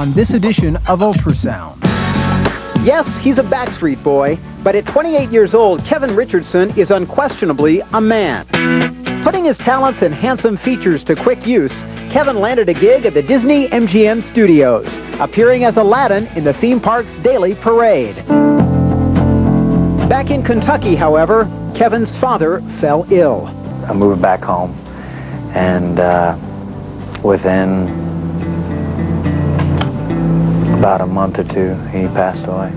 on this edition of Ultrasound. Yes, he's a Backstreet Boy, but at 28 years old, Kevin Richardson is unquestionably a man. Putting his talents and handsome features to quick use, Kevin landed a gig at the Disney MGM Studios, appearing as Aladdin in the theme park's daily parade. Back in Kentucky, however, Kevin's father fell ill. I moved back home, and within about a month or two, he passed away.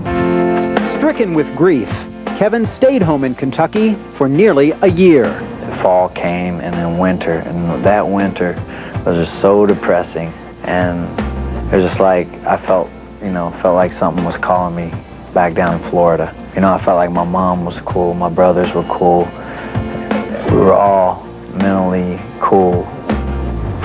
Stricken with grief, Kevin stayed home in Kentucky for nearly a year. The fall came, and then winter, and that winter was just so depressing, and it was just like I felt like something was calling me back down to Florida. You know, I felt like my mom was cool, my brothers were cool. We were all mentally cool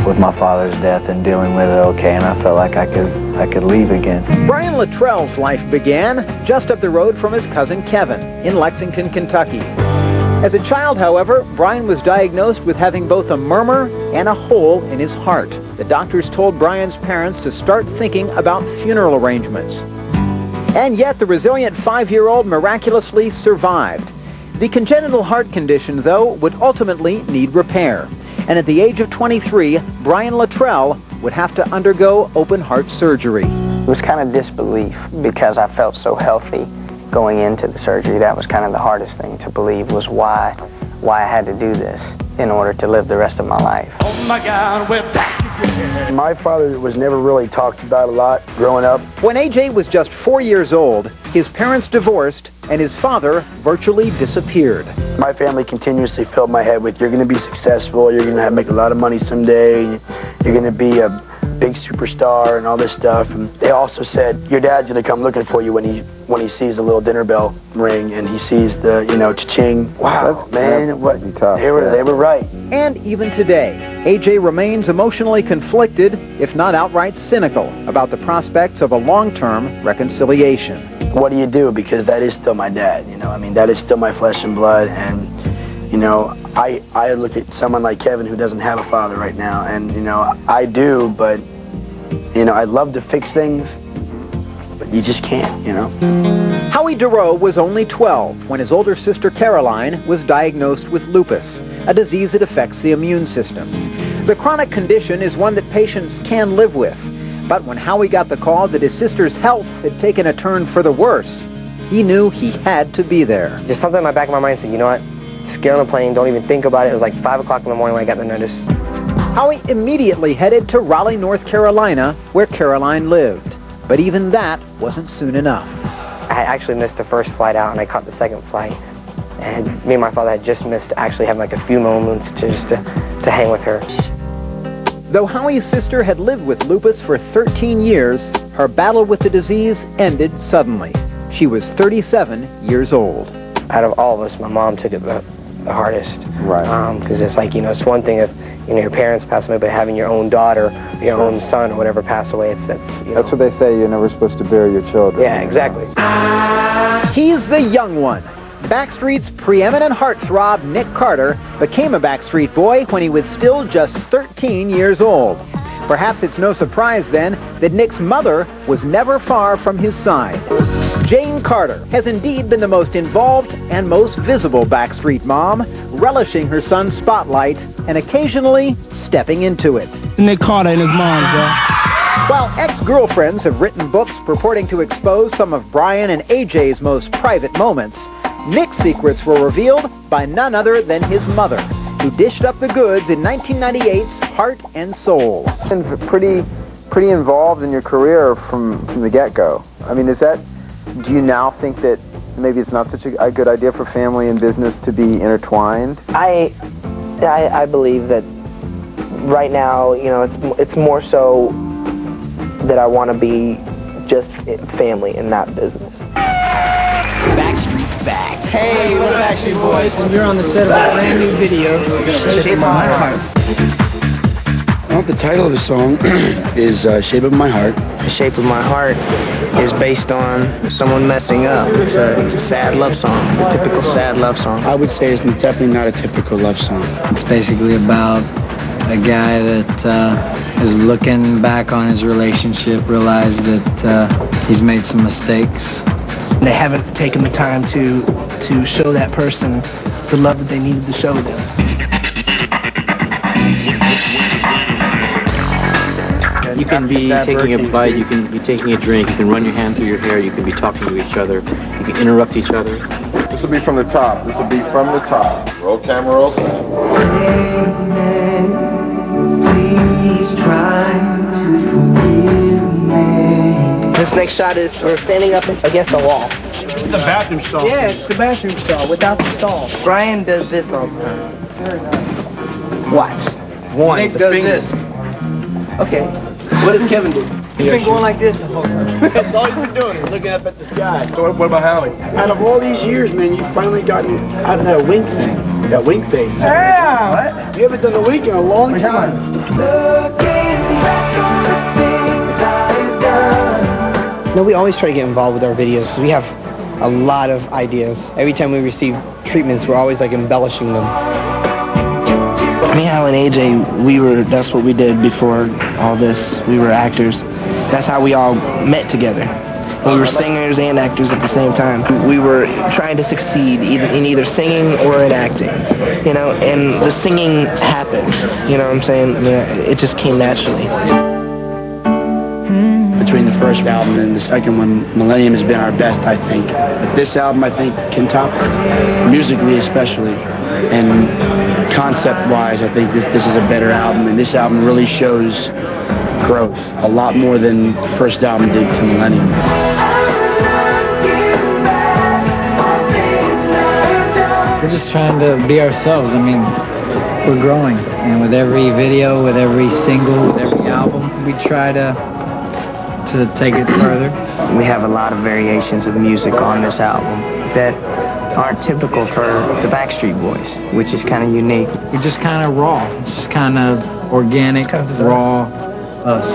with my father's death and dealing with it okay, and I felt like I could leave again. Brian Luttrell's life began just up the road from his cousin Kevin in Lexington, Kentucky. As a child, however, Brian was diagnosed with having both a murmur and a hole in his heart. The doctors told Brian's parents to start thinking about funeral arrangements. And yet the resilient 5-year-old miraculously survived. The congenital heart condition, though, would ultimately need repair. And at the age of 23, Brian Luttrell would have to undergo open heart surgery. It was kind of disbelief because I felt so healthy going into the surgery. That was kind of the hardest thing to believe, was why I had to do this in order to live the rest of my life. Oh my God, we're back. My father was never really talked about a lot growing up. When AJ was just 4 years old, his parents divorced and his father virtually disappeared. My family continuously filled my head with, you're going to be successful, you're going to make a lot of money someday, you're going to be a big superstar and all this stuff. And they also said, your dad's going to come looking for you when he sees the little dinner bell ring and he sees the, cha-ching. Wow, man, what? They were right. And even today, AJ remains emotionally conflicted, if not outright cynical, about the prospects of a long-term reconciliation. What do you do? Because that is still my dad, that is still my flesh and blood. And, I look at someone like Kevin who doesn't have a father right now, and, I do, but, I'd love to fix things, but you just can't, Howie Duro was only 12 when his older sister Caroline was diagnosed with lupus, a disease that affects the immune system. The chronic condition is one that patients can live with, but when Howie got the call that his sister's health had taken a turn for the worse, he knew he had to be there. There's something in my back of my mind said, you know what, just get on the plane, don't even think about it. It was like 5 o'clock in the morning when I got the notice. Howie immediately headed to Raleigh, North Carolina, where Caroline lived. But even that wasn't soon enough. I actually missed the first flight out, and I caught the second flight. And me and my father had just missed actually having like a few moments to hang with her. Though Howie's sister had lived with lupus for 13 years, her battle with the disease ended suddenly. She was 37 years old. Out of all of us, my mom took it the hardest. Right. Because it's like, it's one thing if your parents pass away, but having your own daughter, your own son or whatever pass away, That's what they say, you're never supposed to bury your children. Yeah, exactly. He's the young one. Backstreet's preeminent heartthrob, Nick Carter, became a Backstreet Boy when he was still just 13 years old. Perhaps it's no surprise then that Nick's mother was never far from his side. Jane Carter has indeed been the most involved and most visible Backstreet mom, relishing her son's spotlight and occasionally stepping into it. Nick Carter and his mom, bro. While ex-girlfriends have written books purporting to expose some of Brian and AJ's most private moments, Nick's secrets were revealed by none other than his mother, who dished up the goods in 1998's Heart and Soul. Been pretty involved in your career from the get-go. I mean, do you now think that maybe it's not such a good idea for family and business to be intertwined? I believe that right now, it's more so that I want to be just family and not business. Backstreet's back. Hey, we're the Backstreet Boys, and you're on the set of a brand new video, Shape of My Heart. Well, the title of the song is Shape of My Heart. The Shape of My Heart is based on someone messing up. It's a sad love song, a typical sad love song. I would say it's definitely not a typical love song. It's basically about a guy that is looking back on his relationship, realized that he's made some mistakes. They haven't taken the time to show that person the love that they needed to show them. You can be taking a bite, you can be taking a drink, you can run your hand through your hair, you can be talking to each other, you can interrupt each other. This will be from the top. This will be from the top. Roll camera, roll set. Please try to forgive me. This next shot is we're standing up against a wall. This is the bathroom stall. Yeah, it's the bathroom stall without the stall. Brian does this all the time. Very nice. Watch. One. Nick does this. Okay. What does Kevin do? He's been going like this the whole time. That's all he's been doing is looking up at the sky. So what about Howie? Out of all these years, man, you've finally gotten out of that wink thing. That wink phase. Yeah. What? You haven't done the wink in a long time. No, we always try to get involved with our videos. We have a lot of ideas. Every time we receive treatments, we're always like embellishing them. Me, Hal, and AJ, that's what we did before all this. We were actors. That's how we all met together. We were singers and actors at the same time. We were trying to succeed in either singing or in acting, you know, and the singing happened, you know what I'm saying? I mean, it just came naturally. Between the first album and the second one, Millennium has been our best, I think. But this album, I think, can top it, musically especially. And concept-wise, I think this is a better album, and this album really shows growth, a lot more than the first album did to Millennium. We're just trying to be ourselves. I mean, we're growing, and with every video, with every single, with every album, we try to take it further. We have a lot of variations of music on this album that aren't typical for the Backstreet Boys, which is kind of unique. We're just kind of raw. It's just kind of organic, raw us.